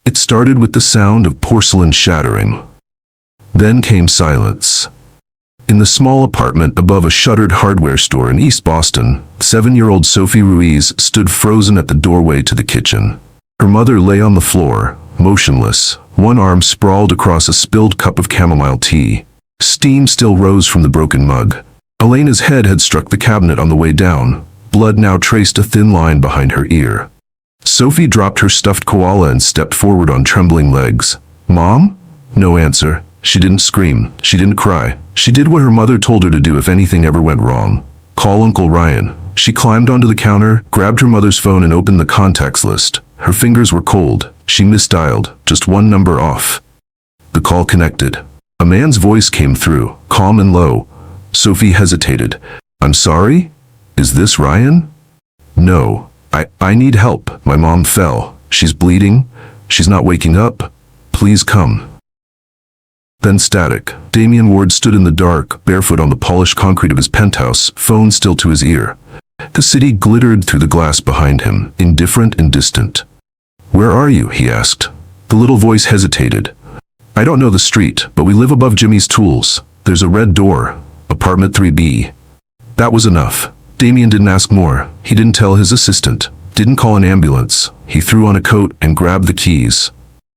It started with the sound of porcelain shattering. Then came silence. In the small apartment above a shuttered hardware store in East Boston, 7-year-old Sophie Ruiz stood frozen at the doorway to the kitchen. Her mother lay on the floor, motionless, one arm sprawled across a spilled cup of chamomile tea. Steam still rose from the broken mug. Elena's head had struck the cabinet on the way down. Blood now traced a thin line behind her ear. Sophie dropped her stuffed koala and stepped forward on trembling legs. "Mom?" No answer. She didn't scream. She didn't cry. She did what her mother told her to do if anything ever went wrong. Call Uncle Ryan. She climbed onto the counter, grabbed her mother's phone and opened the contacts list. Her fingers were cold. She misdialed, just one number off. The call connected. A man's voice came through, calm and low. Sophie hesitated. "I'm sorry? Is this Ryan?" "No. I need help. My mom fell. She's bleeding. She's not waking up. Please come." Then static. Damian Ward stood in the dark, barefoot on the polished concrete of his penthouse, phone still to his ear. The city glittered through the glass behind him, indifferent and distant. "Where are you?" he asked. The little voice hesitated. "I don't know the street, but we live above Jimmy's tools. There's a red door. Apartment 3B. That was enough. Damian didn't ask more. He didn't tell his assistant. Didn't call an ambulance. He threw on a coat and grabbed the keys.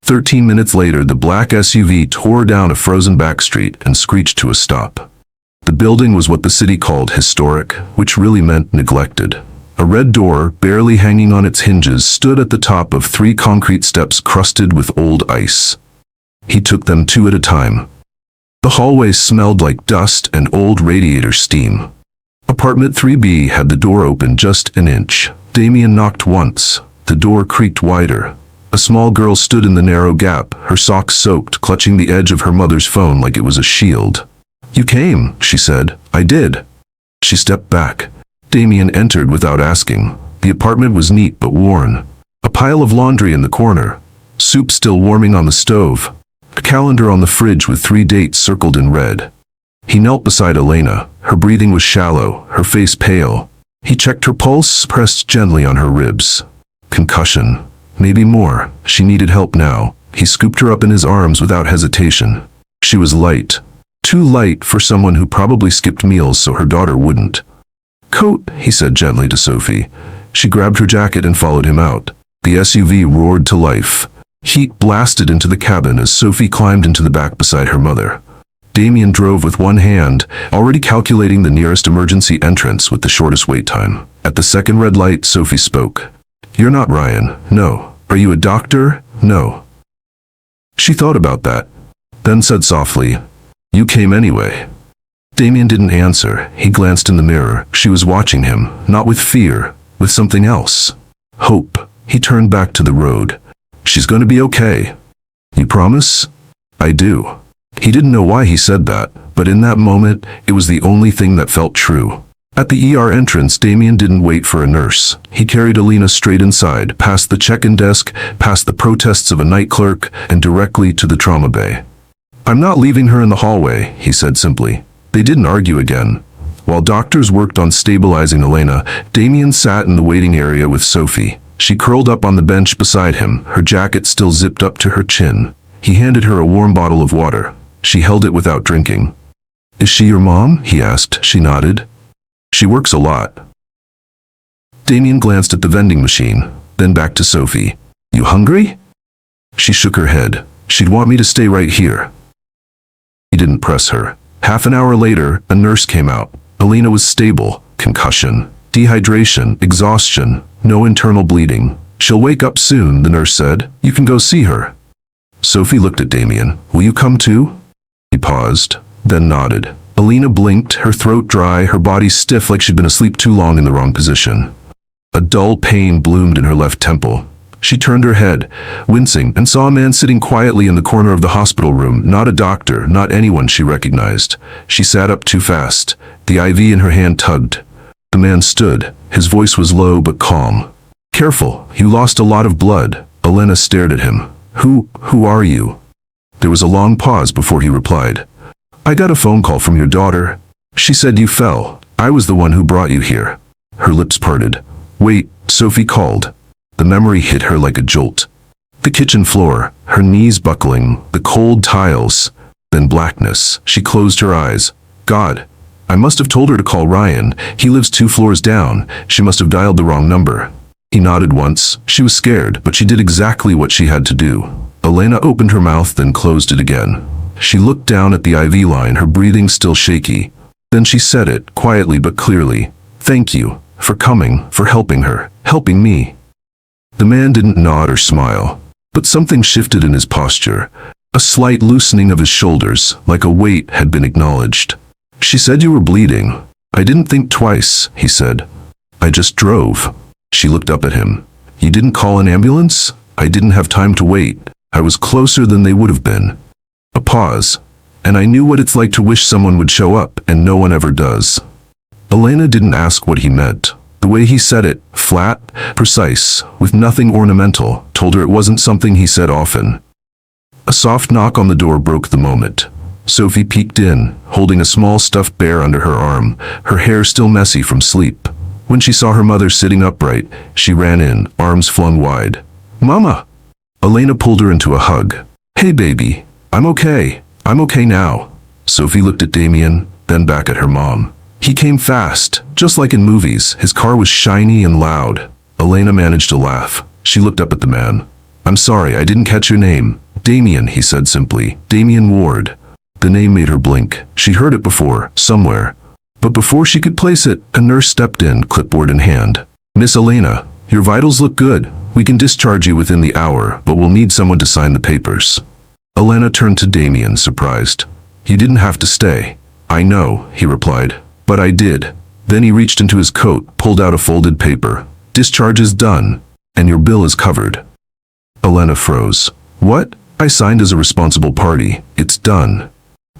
13 minutes later, the black SUV tore down a frozen back street and screeched to a stop. The building was what the city called historic, which really meant neglected. A red door, barely hanging on its hinges, stood at the top of 3 concrete steps crusted with old ice. He took them 2 at a time. The hallway smelled like dust and old radiator steam. Apartment 3B had the door open just an inch. Damian knocked once. The door creaked wider. A small girl stood in the narrow gap, her socks soaked, clutching the edge of her mother's phone like it was a shield. "You came," she said. "I did." She stepped back. Damian entered without asking. The apartment was neat but worn. A pile of laundry in the corner. Soup still warming on the stove. A calendar on the fridge with 3 dates circled in red. He knelt beside Elena. Her breathing was shallow, her face pale. He checked her pulse, pressed gently on her ribs. Concussion. Maybe more. She needed help now. He scooped her up in his arms without hesitation. She was light. Too light for someone who probably skipped meals so her daughter wouldn't. "Coat," he said gently to Sophie. She grabbed her jacket and followed him out. The SUV roared to life. Heat blasted into the cabin as Sophie climbed into the back beside her mother. Damian drove with one hand, already calculating the nearest emergency entrance with the shortest wait time. At the second red light, Sophie spoke. "You're not Ryan." "No." "Are you a doctor?" "No." She thought about that, then said softly, "You came anyway." Damian didn't answer. He glanced in the mirror. She was watching him, not with fear, with something else. Hope. He turned back to the road. "She's going to be okay." "You promise?" "I do." He didn't know why he said that, but in that moment, it was the only thing that felt true. At the ER entrance, Damian didn't wait for a nurse. He carried Elena straight inside, past the check-in desk, past the protests of a night clerk, and directly to the trauma bay. "I'm not leaving her in the hallway," he said simply. They didn't argue again. While doctors worked on stabilizing Elena, Damian sat in the waiting area with Sophie. She curled up on the bench beside him, her jacket still zipped up to her chin. He handed her a warm bottle of water. She held it without drinking. "Is she your mom?" he asked. She nodded. "She works a lot." Damian glanced at the vending machine, then back to Sophie. "You hungry?" She shook her head. "She'd want me to stay right here." He didn't press her. Half an hour later, a nurse came out. Elena was stable. Concussion, dehydration, exhaustion, no internal bleeding. "She'll wake up soon," the nurse said. "You can go see her." Sophie looked at Damian. "Will you come too?" He paused, then nodded. Elena blinked, her throat dry, her body stiff like she'd been asleep too long in the wrong position. A dull pain bloomed in her left temple. She turned her head, wincing, and saw a man sitting quietly in the corner of the hospital room, not a doctor, not anyone she recognized. She sat up too fast. The IV in her hand tugged. The man stood. His voice was low but calm. "Careful, you lost a lot of blood." Elena stared at him. Who are you?" There was a long pause before he replied. "I got a phone call from your daughter. She said you fell. I was the one who brought you here." Her lips parted. "Wait," Sophie called. The memory hit her like a jolt. The kitchen floor, her knees buckling, the cold tiles, then blackness. She closed her eyes. God, I must have told her to call Ryan. He lives 2 floors down. She must have dialed the wrong number. He nodded once. She was scared, but she did exactly what she had to do. Elena opened her mouth, then closed it again. She looked down at the IV line, her breathing still shaky. Then she said it, quietly but clearly. Thank you, for coming, for helping her, helping me. The man didn't nod or smile, but something shifted in his posture. A slight loosening of his shoulders, like a weight had been acknowledged. She said you were bleeding. I didn't think twice, he said. I just drove. She looked up at him. You didn't call an ambulance? I didn't have time to wait. I was closer than they would have been. A pause, and I knew what it's like to wish someone would show up, and no one ever does. Elena didn't ask what he meant. The way he said it, flat, precise, with nothing ornamental, told her it wasn't something he said often. A soft knock on the door broke the moment. Sophie peeked in, holding a small stuffed bear under her arm, her hair still messy from sleep. When she saw her mother sitting upright, she ran in, arms flung wide. Mama! Elena pulled her into a hug. Hey baby, I'm okay now. Sophie looked at Damian, then back at her mom. He came fast, just like in movies. His car was shiny and loud. Elena managed to laugh. She looked up at the man. I'm sorry, I didn't catch your name. Damian, he said simply. Damian Ward. The name made her blink. She'd heard it before, somewhere. But before she could place it, a nurse stepped in, clipboard in hand. Miss Elena, your vitals look good. We can discharge you within the hour, but we'll need someone to sign the papers. Elena turned to Damian, surprised. You didn't have to stay. I know, he replied. But I did. Then he reached into his coat, pulled out a folded paper. Discharge is done, and your bill is covered. Elena froze. What? I signed as a responsible party. It's done.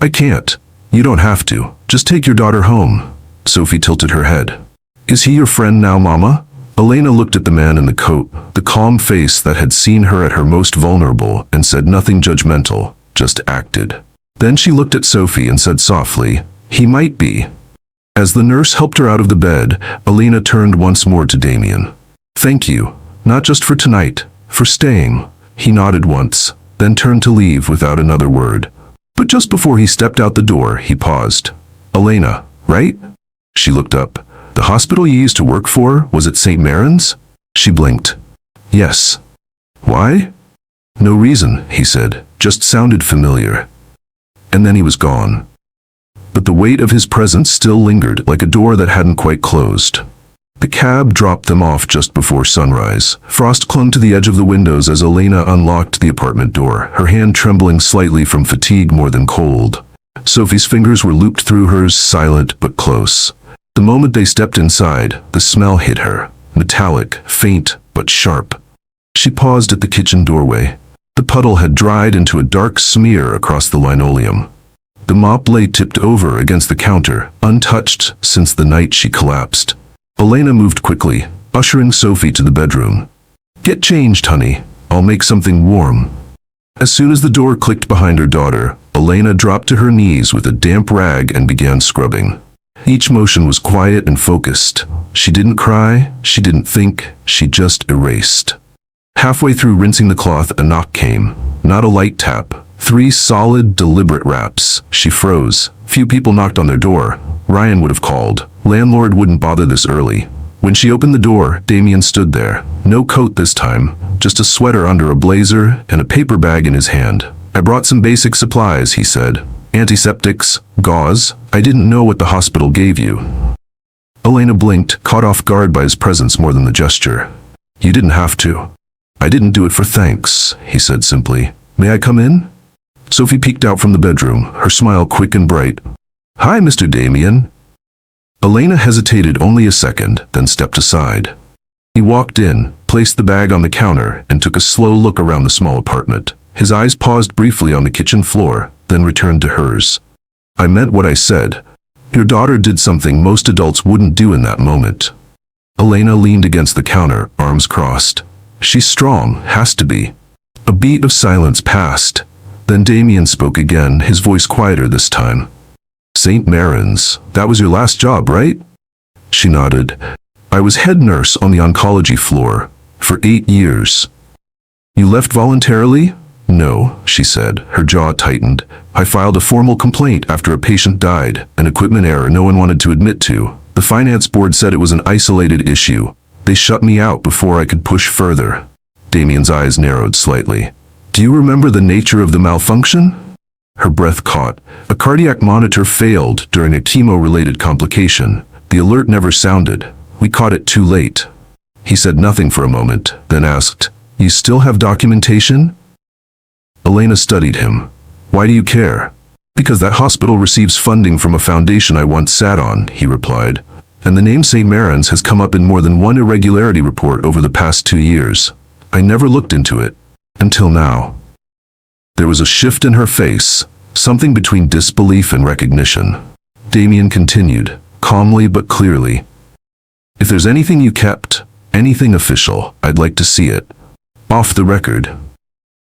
I can't. You don't have to. Just take your daughter home. Sophie tilted her head. Is he your friend now, Mama? Elena looked at the man in the coat, the calm face that had seen her at her most vulnerable, and said nothing judgmental, just acted. Then she looked at Sophie and said softly, he might be. As the nurse helped her out of the bed, Elena turned once more to Damian. Thank you, not just for tonight, for staying. He nodded once, then turned to leave without another word. But just before he stepped out the door, he paused. Elena, right? She looked up. The hospital you used to work for, was it St. Marin's? She blinked. Yes. Why? No reason, he said, just sounded familiar. And then he was gone. But the weight of his presence still lingered, like a door that hadn't quite closed. The cab dropped them off just before sunrise. Frost clung to the edge of the windows as Elena unlocked the apartment door, her hand trembling slightly from fatigue more than cold. Sophie's fingers were looped through hers, silent but close. The moment they stepped inside, the smell hit her, metallic, faint, but sharp. She paused at the kitchen doorway. The puddle had dried into a dark smear across the linoleum. The mop lay tipped over against the counter, untouched since the night she collapsed. Elena moved quickly, ushering Sophie to the bedroom. Get changed, honey. I'll make something warm. As soon as the door clicked behind her daughter, Elena dropped to her knees with a damp rag and began scrubbing. Each motion was quiet and focused. She didn't cry, she didn't think, she just erased. Halfway through rinsing the cloth, a knock came. Not a light tap. 3 solid, deliberate raps. She froze. Few people knocked on their door. Ryan would have called. Landlord wouldn't bother this early. When she opened the door, Damian stood there. No coat this time, just a sweater under a blazer and a paper bag in his hand. I brought some basic supplies, he said. Antiseptics, gauze. I didn't know what the hospital gave you. Elena blinked, caught off guard by his presence more than the gesture. You didn't have to. I didn't do it for thanks, he said simply. May I come in? Sophie peeked out from the bedroom, her smile quick and bright. Hi, Mr. Damian. Elena hesitated only a second, then stepped aside. He walked in, placed the bag on the counter, and took a slow look around the small apartment. His eyes paused briefly on the kitchen floor, then returned to hers. I meant what I said. Your daughter did something most adults wouldn't do in that moment. Elena leaned against the counter, arms crossed. She's strong, has to be. A beat of silence passed. Then Damian spoke again, his voice quieter this time. St. Marin's, that was your last job, right? She nodded. I was head nurse on the oncology floor for 8 years. You left voluntarily? No, she said, her jaw tightened. I filed a formal complaint after a patient died, an equipment error no one wanted to admit to. The finance board said it was an isolated issue. They shut me out before I could push further. Damian's eyes narrowed slightly. Do you remember the nature of the malfunction? Her breath caught. A cardiac monitor failed during a chemo-related complication. The alert never sounded. We caught it too late. He said nothing for a moment, then asked, You still have documentation? Elena studied him. Why do you care? Because that hospital receives funding from a foundation I once sat on, he replied. And the name St. Marin's has come up in more than one irregularity report over the past 2 years. I never looked into it. Until now. There was a shift in her face, something between disbelief and recognition. Damian continued, calmly but clearly. If there's anything you kept, anything official, I'd like to see it. Off the record.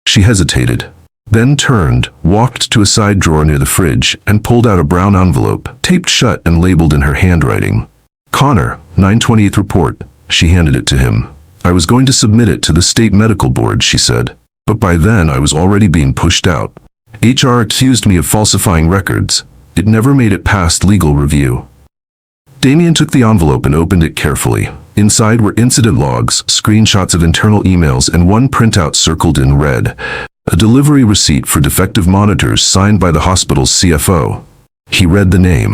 She hesitated, then turned, walked to a side drawer near the fridge, and pulled out a brown envelope, taped shut and labeled in her handwriting. Connor, 9/28th report. She handed it to him. I was going to submit it to the state medical board, she said. But by then I was already being pushed out. HR accused me of falsifying records. It never made it past legal review. Damian took the envelope and opened it carefully. Inside were incident logs, screenshots of internal emails, and one printout circled in red. A delivery receipt for defective monitors signed by the hospital's CFO. He read the name,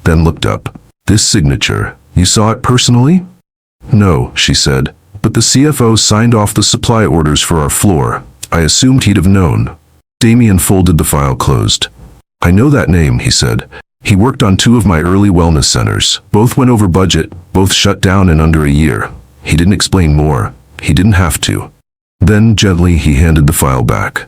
then looked up. This signature, you saw it personally? No, she said, but the CFO signed off the supply orders for our floor. I assumed he'd have known. Damian folded the file closed. I know that name, he said. He worked on 2 of my early wellness centers. Both went over budget, both shut down in under a year. He didn't explain more. He didn't have to. Then, gently, he handed the file back.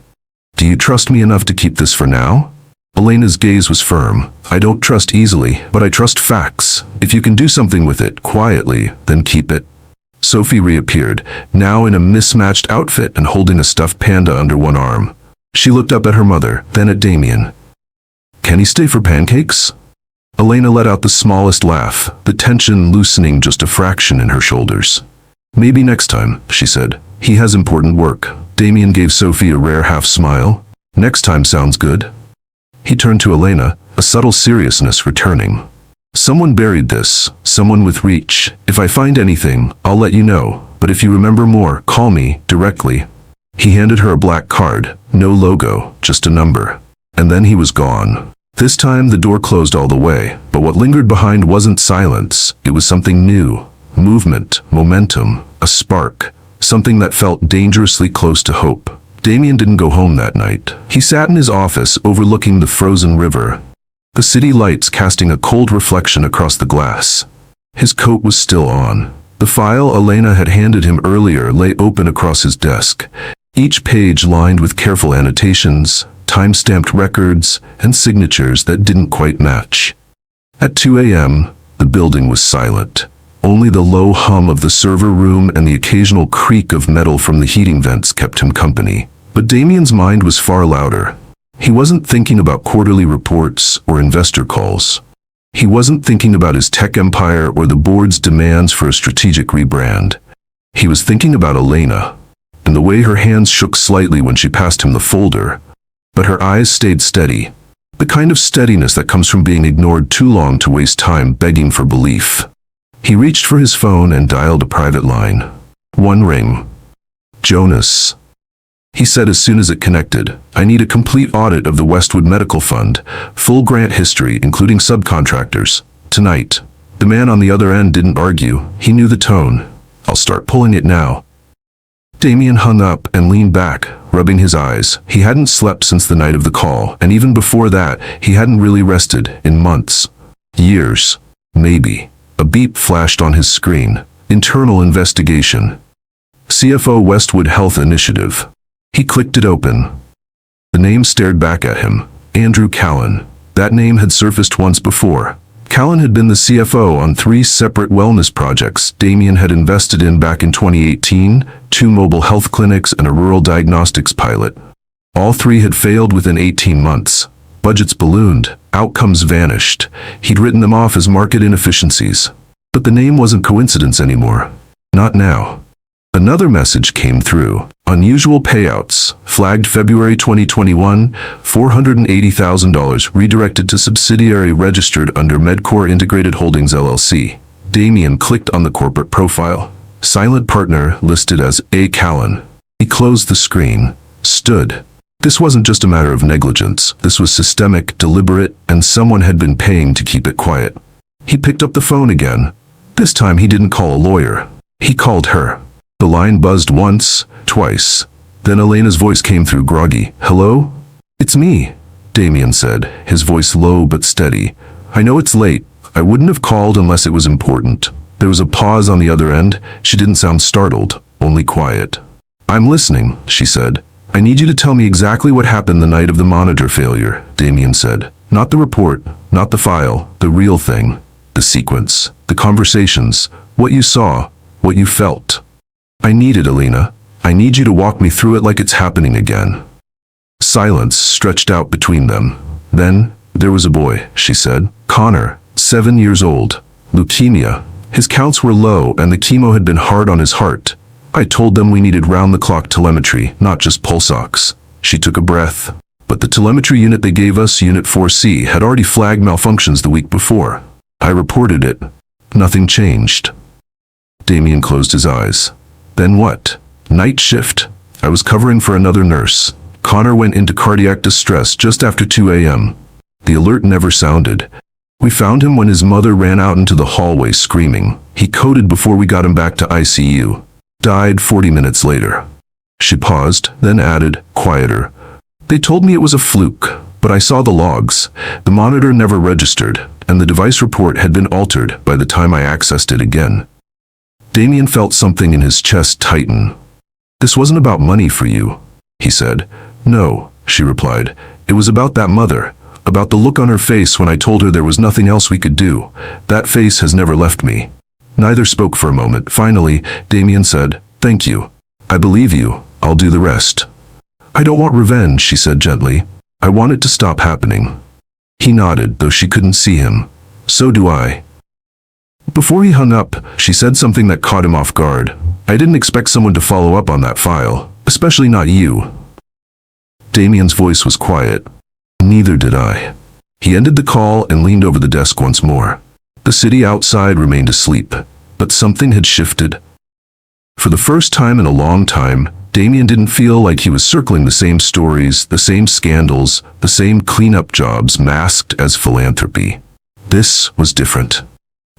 Do you trust me enough to keep this for now? Elena's gaze was firm. I don't trust easily, but I trust facts. If you can do something with it, quietly, then keep it. Sophie reappeared, now in a mismatched outfit and holding a stuffed panda under one arm. She looked up at her mother, then at Damian. Can he stay for pancakes? Elena let out the smallest laugh, the tension loosening just a fraction in her shoulders. Maybe next time, she said. He has important work. Damian gave Sophie a rare half-smile. Next time sounds good. He turned to Elena, a subtle seriousness returning. Someone buried this, someone with reach. If I find anything, I'll let you know, but if you remember more, call me, directly. He handed her a black card, no logo, just a number. And then he was gone. This time the door closed all the way, but what lingered behind wasn't silence, it was something new. Movement, momentum, a spark, something that felt dangerously close to hope. Damian didn't go home that night. He sat in his office overlooking the frozen river, the city lights casting a cold reflection across the glass. His coat was still on. The file Elena had handed him earlier lay open across his desk, each page lined with careful annotations, time-stamped records, and signatures that didn't quite match. At 2 a.m., the building was silent. Only the low hum of the server room and the occasional creak of metal from the heating vents kept him company. But Damian's mind was far louder. He wasn't thinking about quarterly reports or investor calls. He wasn't thinking about his tech empire or the board's demands for a strategic rebrand. He was thinking about Elena, and the way her hands shook slightly when she passed him the folder. But her eyes stayed steady, the kind of steadiness that comes from being ignored too long to waste time begging for belief. He reached for his phone and dialed a private line. One ring. Jonas. He said as soon as it connected, I need a complete audit of the Westwood Medical Fund, full grant history including subcontractors. Tonight. The man on the other end didn't argue. He knew the tone. I'll start pulling it now. Damian hung up and leaned back, rubbing his eyes. He hadn't slept since the night of the call, and even before that, he hadn't really rested in months. Years. Maybe. A beep flashed on his screen. Internal investigation. CFO Westwood Health Initiative. He clicked it open. The name stared back at him. Andrew Callan. That name had surfaced once before. Callan had been the CFO on 3 separate wellness projects Damian had invested in back in 2018, 2 mobile health clinics and a rural diagnostics pilot. All 3 had failed within 18 months. Budgets ballooned, outcomes vanished. He'd written them off as market inefficiencies. But the name wasn't coincidence anymore. Not now. Another message came through. Unusual payouts. Flagged February 2021, $480,000 redirected to subsidiary registered under Medcore Integrated Holdings LLC. Damian clicked on the corporate profile. Silent partner listed as A. Callan. He closed the screen. Stood. This wasn't just a matter of negligence. This was systemic, deliberate, and someone had been paying to keep it quiet. He picked up the phone again. This time he didn't call a lawyer. He called her. The line buzzed once, twice. Then Elena's voice came through groggy. "Hello? It's me," Damian said, his voice low but steady. "I know it's late. I wouldn't have called unless it was important." There was a pause on the other end. She didn't sound startled, only quiet. "I'm listening," she said. "I need you to tell me exactly what happened the night of the monitor failure," Damian said. "Not the report, not the file, the real thing. The sequence, the conversations, what you saw, what you felt." "I need it, Elena. I need you to walk me through it like it's happening again." Silence stretched out between them. "Then, there was a boy," she said. "Connor, 7 years old. Leukemia. His counts were low and the chemo had been hard on his heart. I told them we needed round-the-clock telemetry, not just pulse ox." She took a breath. "But the telemetry unit they gave us, Unit 4C, had already flagged malfunctions the week before. I reported it. Nothing changed." Damian closed his eyes. "Then what?" "Night shift. I was covering for another nurse. Connor went into cardiac distress just after 2 a.m. The alert never sounded. We found him when his mother ran out into the hallway screaming. He coded before we got him back to ICU. Died 40 minutes later." She paused, then added, quieter, "They told me it was a fluke, but I saw the logs. The monitor never registered, and the device report had been altered by the time I accessed it again." Damian felt something in his chest tighten. "This wasn't about money for you," he said. "No," she replied. "It was about that mother, about the look on her face when I told her there was nothing else we could do. That face has never left me." Neither spoke for a moment. Finally, Damian said, "Thank you. I believe you. I'll do the rest." "I don't want revenge," she said gently. "I want it to stop happening." He nodded, though she couldn't see him. "So do I." Before he hung up, she said something that caught him off guard. "I didn't expect someone to follow up on that file, especially not you." Damian's voice was quiet. "Neither did I." He ended the call and leaned over the desk once more. The city outside remained asleep, but something had shifted. For the first time in a long time, Damian didn't feel like he was circling the same stories, the same scandals, the same cleanup jobs masked as philanthropy. This was different.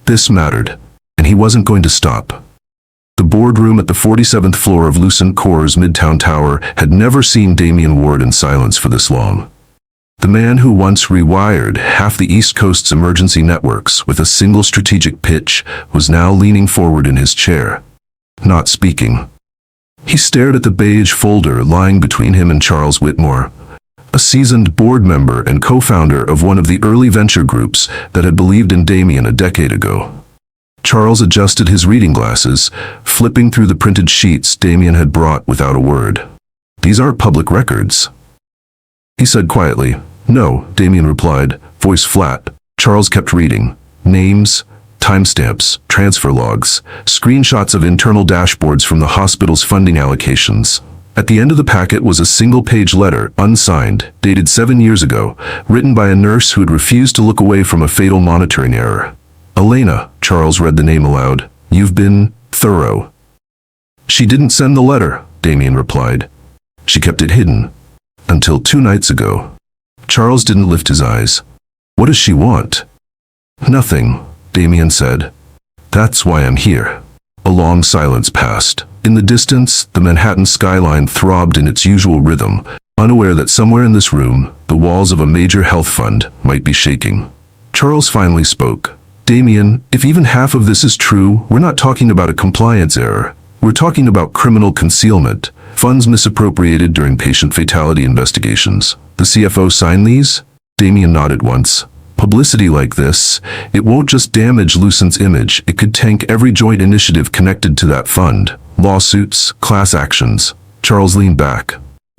This mattered, and he wasn't going to stop. The boardroom at the 47th floor of Lucent Core's Midtown Tower had never seen Damian Ward in silence for this long. The man who once rewired half the East Coast's emergency networks with a single strategic pitch was now leaning forward in his chair, not speaking. He stared at the beige folder lying between him and Charles Whitmore, a seasoned board member and co-founder of one of the early venture groups that had believed in Damian a decade ago. Charles adjusted his reading glasses, flipping through the printed sheets Damian had brought without a word. "These aren't public records," he said quietly. "No," Damian replied, voice flat. Charles kept reading. Names, timestamps, transfer logs, screenshots of internal dashboards from the hospital's funding allocations. At the end of the packet was a single-page letter, unsigned, dated 7 years ago, written by a nurse who had refused to look away from a fatal monitoring error. "Elena," Charles read the name aloud. "You've been thorough." "She didn't send the letter," Damian replied. "She kept it hidden. Until 2 nights ago." Charles didn't lift his eyes. "What does she want?" "Nothing," Damian said. "That's why I'm here." A long silence passed. In the distance, the Manhattan skyline throbbed in its usual rhythm, unaware that somewhere in this room, the walls of a major health fund might be shaking. Charles finally spoke. "Damian, if even half of this is true, we're not talking about a compliance error. We're talking about criminal concealment. Funds misappropriated during patient fatality investigations. The CFO signed these?" Damian nodded once. "Publicity like this, it won't just damage Lucent's image, it could tank every joint initiative connected to that fund. Lawsuits, class actions." Charles leaned back.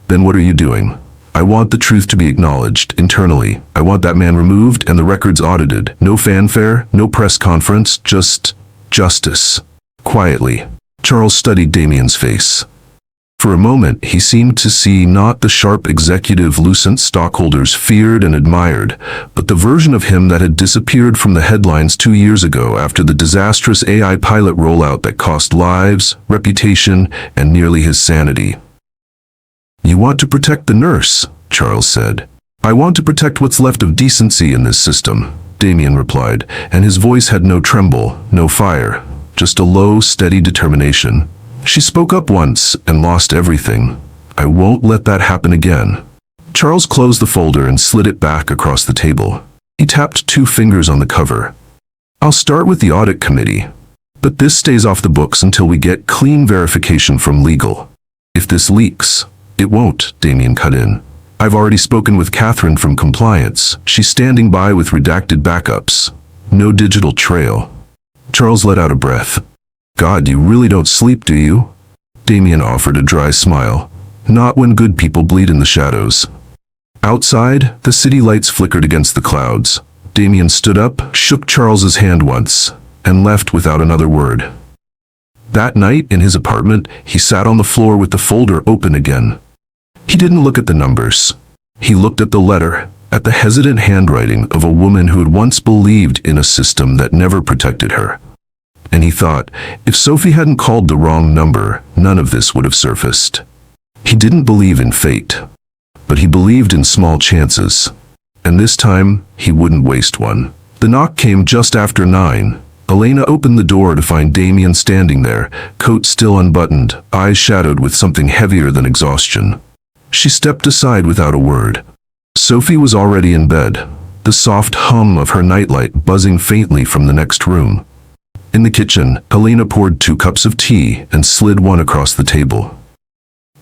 "Then what are you doing?" "I want the truth to be acknowledged internally. I want that man removed and the records audited. No fanfare, no press conference, just justice." Quietly. Charles studied Damian's face. For a moment, he seemed to see not the sharp executive Lucent stockholders feared and admired, but the version of him that had disappeared from the headlines 2 years ago after the disastrous AI pilot rollout that cost lives, reputation, and nearly his sanity. "You want to protect the nurse," Charles said. "I want to protect what's left of decency in this system," Damian replied, and his voice had no tremble, no fire, just a low, steady determination. "She spoke up once and lost everything. I won't let that happen again." Charles closed the folder and slid it back across the table. He tapped 2 fingers on the cover. "I'll start with the audit committee, but this stays off the books until we get clean verification from legal. If this leaks—" "It won't," Damian cut in. "I've already spoken with Catherine from compliance. She's standing by with redacted backups. No digital trail." Charles let out a breath. "God, you really don't sleep, do you?" Damian offered a dry smile. "Not when good people bleed in the shadows." Outside, the city lights flickered against the clouds. Damian stood up, shook Charles's hand once, and left without another word. That night, in his apartment, he sat on the floor with the folder open again. He didn't look at the numbers. He looked at the letter, at the hesitant handwriting of a woman who had once believed in a system that never protected her. And he thought, if Sophie hadn't called the wrong number, none of this would have surfaced. He didn't believe in fate, but he believed in small chances. And this time, he wouldn't waste one. The knock came just after 9. Elena opened the door to find Damian standing there, coat still unbuttoned, eyes shadowed with something heavier than exhaustion. She stepped aside without a word. Sophie was already in bed, the soft hum of her nightlight buzzing faintly from the next room. In the kitchen, Elena poured 2 cups of tea and slid one across the table.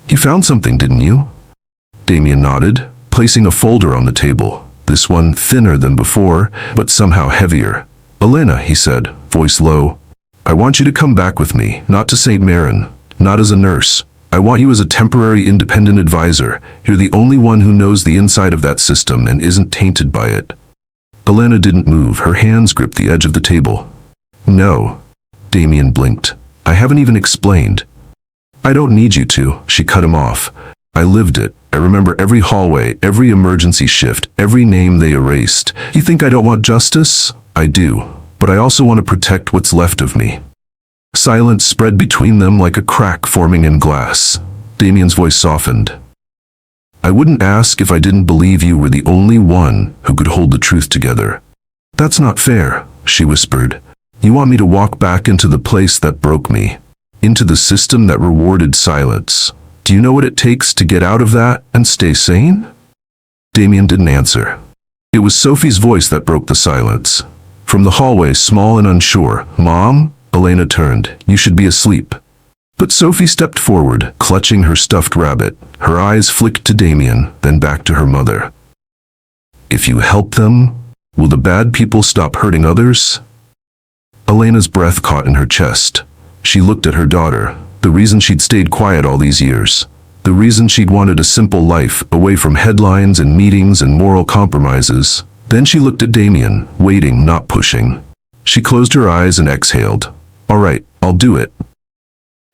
"You found something, didn't you?" Damian nodded, placing a folder on the table, this one thinner than before, but somehow heavier. "Elena," he said, voice low, "I want you to come back with me, not to St. Marin, not as a nurse. I want you as a temporary independent advisor. You're the only one who knows the inside of that system and isn't tainted by it." Elena didn't move, her hands gripped the edge of the table. "No." Damian blinked. "I haven't even explained." "I don't need you to," she cut him off. "I lived it. I remember every hallway, every emergency shift, every name they erased. You think I don't want justice? I do. But I also want to protect what's left of me." Silence spread between them like a crack forming in glass. Damian's voice softened. "I wouldn't ask if I didn't believe you were the only one who could hold the truth together." "That's not fair," she whispered. "You want me to walk back into the place that broke me, into the system that rewarded silence. Do you know what it takes to get out of that and stay sane?" Damian didn't answer. It was Sophie's voice that broke the silence. From the hallway, small and unsure, "Mom?" Elena turned. "You should be asleep." But Sophie stepped forward, clutching her stuffed rabbit. Her eyes flicked to Damian, then back to her mother. "If you help them, will the bad people stop hurting others?" Elena's breath caught in her chest. She looked at her daughter, the reason she'd stayed quiet all these years, the reason she'd wanted a simple life, away from headlines and meetings and moral compromises. Then she looked at Damian, waiting, not pushing. She closed her eyes and exhaled. "All right, I'll do it."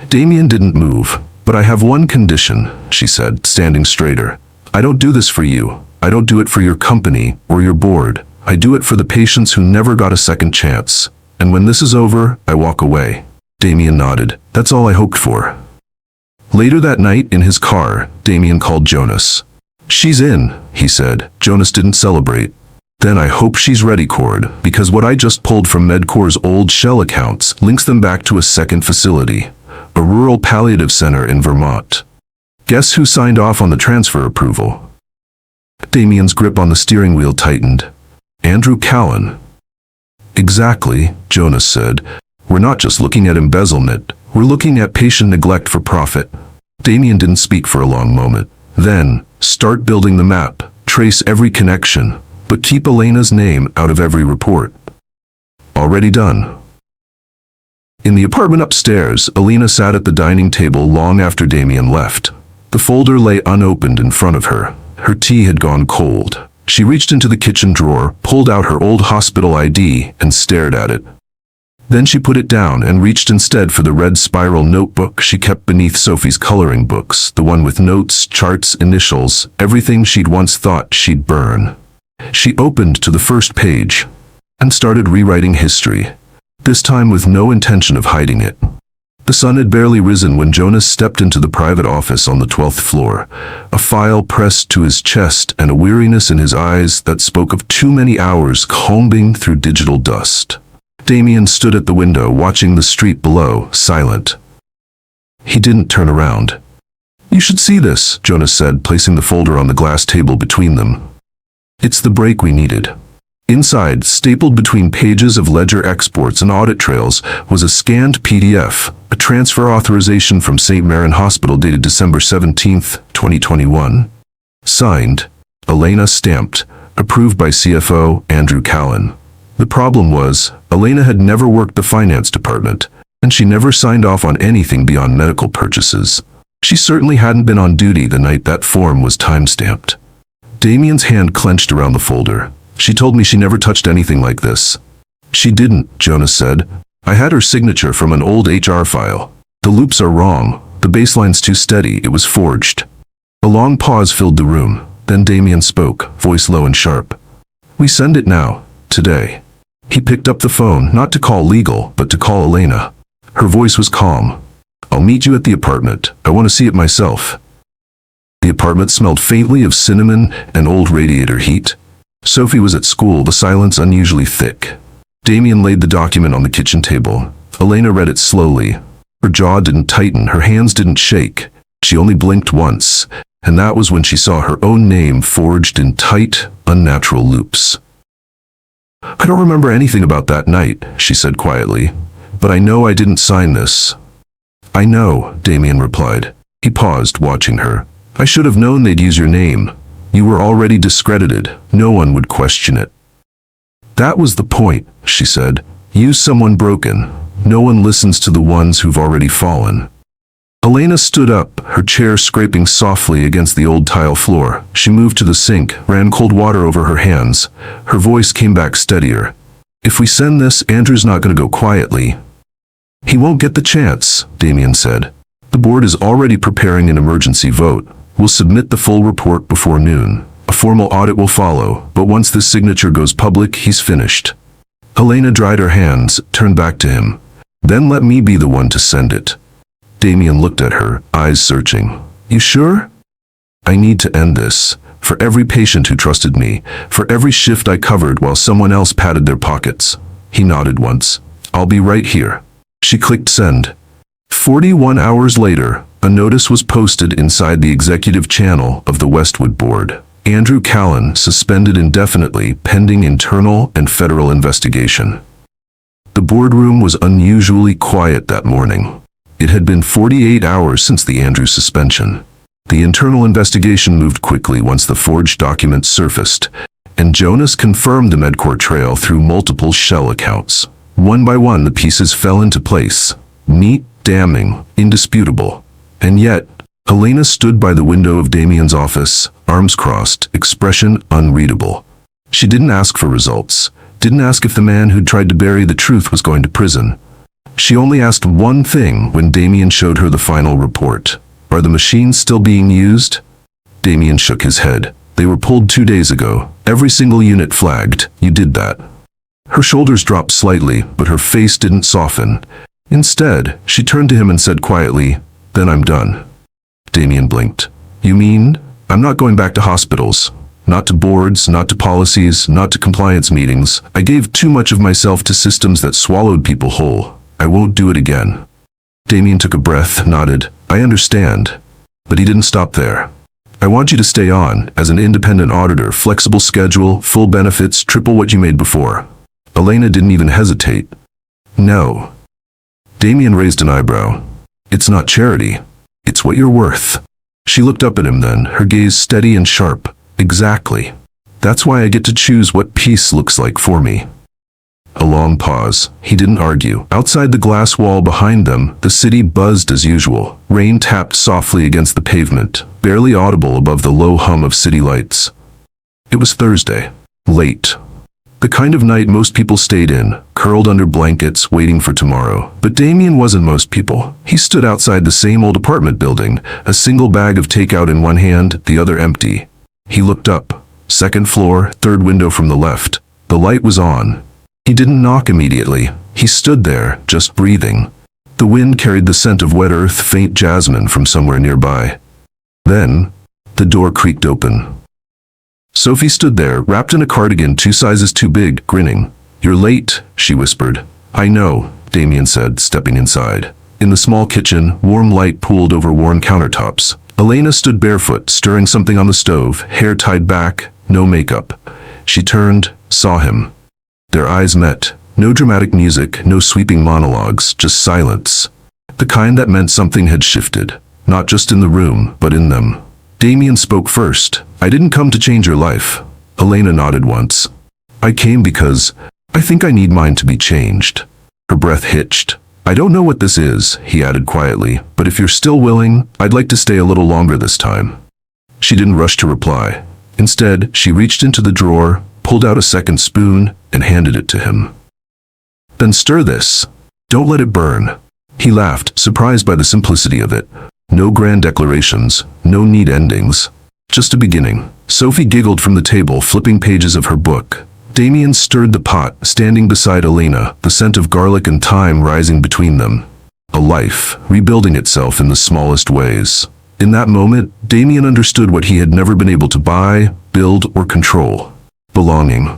Damian didn't move. "But I have one condition," she said, standing straighter. "I don't do this for you. I don't do it for your company or your board. I do it for the patients who never got a second chance. And when this is over, I walk away." Damian nodded. "That's all I hoped for." Later that night, in his car, Damian called Jonas. "She's in," he said. Jonas didn't celebrate. "Then I hope she's ready, Cord, because what I just pulled from MedCore's old shell accounts links them back to a second facility, a rural palliative center in Vermont. Guess who signed off on the transfer approval?" Damian's grip on the steering wheel tightened. "Andrew Callan." "Exactly," Jonas said. "We're not just looking at embezzlement. We're looking at patient neglect for profit." Damian didn't speak for a long moment. "Then, start building the map. Trace every connection. But keep Elena's name out of every report." "Already done." In the apartment upstairs, Elena sat at the dining table long after Damian left. The folder lay unopened in front of her. Her tea had gone cold. She reached into the kitchen drawer, pulled out her old hospital ID, and stared at it. Then she put it down and reached instead for the red spiral notebook she kept beneath Sophie's coloring books, the one with notes, charts, initials, everything she'd once thought she'd burn. She opened to the first page and started rewriting history, this time with no intention of hiding it. The sun had barely risen when Jonas stepped into the private office on the 12th floor, a file pressed to his chest and a weariness in his eyes that spoke of too many hours combing through digital dust. Damian stood at the window watching the street below, silent. He didn't turn around. "You should see this," Jonas said, placing the folder on the glass table between them. "It's the break we needed." Inside, stapled between pages of ledger exports and audit trails, was a scanned PDF, a transfer authorization from St. Marin Hospital dated December 17th, 2021. Signed, Elena, stamped, approved by CFO Andrew Callan. The problem was, Elena had never worked the finance department, and she never signed off on anything beyond medical purchases. She certainly hadn't been on duty the night that form was time-stamped. Damian's hand clenched around the folder. "She told me she never touched anything like this." "She didn't," Jonas said. "I had her signature from an old HR file. The loops are wrong. The baseline's too steady. It was forged." A long pause filled the room. Then Damian spoke, voice low and sharp. "We send it now, today." He picked up the phone, not to call legal, but to call Elena. Her voice was calm. "I'll meet you at the apartment. I want to see it myself." The apartment smelled faintly of cinnamon and old radiator heat. Sophie was at school, the silence unusually thick. Damian laid the document on the kitchen table. Elena read it slowly. Her jaw didn't tighten, her hands didn't shake. She only blinked once, and that was when she saw her own name forged in tight, unnatural loops. "I don't remember anything about that night," she said quietly, "but I know I didn't sign this." "I know," Damian replied. He paused, watching her. "I should have known they'd use your name. You were already discredited. No one would question it." "That was the point," she said. "Use someone broken. No one listens to the ones who've already fallen." Elena stood up, her chair scraping softly against the old tile floor. She moved to the sink, ran cold water over her hands. Her voice came back steadier. "If we send this, Andrew's not going to go quietly." "He won't get the chance," Damian said. "The board is already preparing an emergency vote. We'll submit the full report before noon. A formal audit will follow, but once this signature goes public, he's finished." Elena dried her hands, turned back to him. "Then let me be the one to send it." Damian looked at her, eyes searching. "You sure?" "I need to end this. For every patient who trusted me, for every shift I covered while someone else padded their pockets." He nodded once. "I'll be right here." She clicked send. 41 hours later, a notice was posted inside the executive channel of the Westwood Board. Andrew Callan suspended indefinitely pending internal and federal investigation. The boardroom was unusually quiet that morning. It had been 48 hours since the Andrew suspension. The internal investigation moved quickly once the forged documents surfaced, and Jonas confirmed the Medcore trail through multiple shell accounts. One by one, the pieces fell into place. Neat, damning, indisputable. And yet, Elena stood by the window of Damian's office, arms crossed, expression unreadable. She didn't ask for results, didn't ask if the man who'd tried to bury the truth was going to prison. She only asked one thing when Damian showed her the final report. "Are the machines still being used?" Damian shook his head. "They were pulled 2 days ago. Every single unit flagged. You did that." Her shoulders dropped slightly, but her face didn't soften. Instead, she turned to him and said quietly, "Then I'm done." Damian blinked. "You mean? I'm not going back to hospitals. Not to boards, not to policies, not to compliance meetings. I gave too much of myself to systems that swallowed people whole. I won't do it again." Damian took a breath, nodded. "I understand." But he didn't stop there. "I want you to stay on, as an independent auditor, flexible schedule, full benefits, triple what you made before." Elena didn't even hesitate. "No." Damian raised an eyebrow. "It's not charity. It's what you're worth." She looked up at him then, her gaze steady and sharp. "Exactly. That's why I get to choose what peace looks like for me." A long pause. He didn't argue. Outside the glass wall behind them, the city buzzed as usual. Rain tapped softly against the pavement, barely audible above the low hum of city lights. It was Thursday. Late. The kind of night most people stayed in, curled under blankets, waiting for tomorrow. But Damian wasn't most people. He stood outside the same old apartment building, a single bag of takeout in one hand, the other empty. He looked up. Second floor, third window from the left. The light was on. He didn't knock immediately. He stood there, just breathing. The wind carried the scent of wet earth, faint jasmine from somewhere nearby. Then, the door creaked open. Sophie stood there, wrapped in a cardigan 2 sizes too big, grinning. "You're late," she whispered. "I know," Damian said, stepping inside. In the small kitchen, warm light pooled over worn countertops. Elena stood barefoot, stirring something on the stove, hair tied back, no makeup. She turned, saw him. Their eyes met. No dramatic music, no sweeping monologues, just silence. The kind that meant something had shifted, not just in the room, but in them. Damian spoke first. "I didn't come to change your life." Elena nodded once. "I came because I think I need mine to be changed." Her breath hitched. "I don't know what this is," he added quietly, "but if you're still willing, I'd like to stay a little longer this time." She didn't rush to reply. Instead, she reached into the drawer, pulled out a second spoon, and handed it to him. "Then stir this. Don't let it burn." He laughed, surprised by the simplicity of it. No grand declarations, no neat endings. Just a beginning. Sophie giggled from the table, flipping pages of her book. Damian stirred the pot, standing beside Elena, the scent of garlic and thyme rising between them. A life, rebuilding itself in the smallest ways. In that moment, Damian understood what he had never been able to buy, build, or control. Belonging.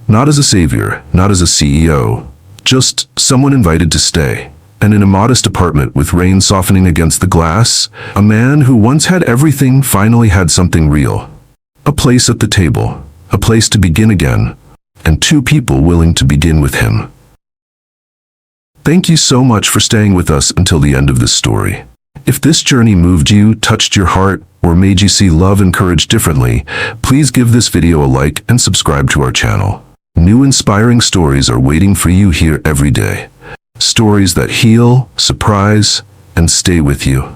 Not as a savior, not as a CEO. Just someone invited to stay. And in a modest apartment with rain softening against the glass, a man who once had everything finally had something real. A place at the table, a place to begin again, and 2 people willing to begin with him. Thank you so much for staying with us until the end of this story. If this journey moved you, touched your heart, or made you see love and courage differently, please give this video a like and subscribe to our channel. New inspiring stories are waiting for you here every day. Stories that heal, surprise, and stay with you.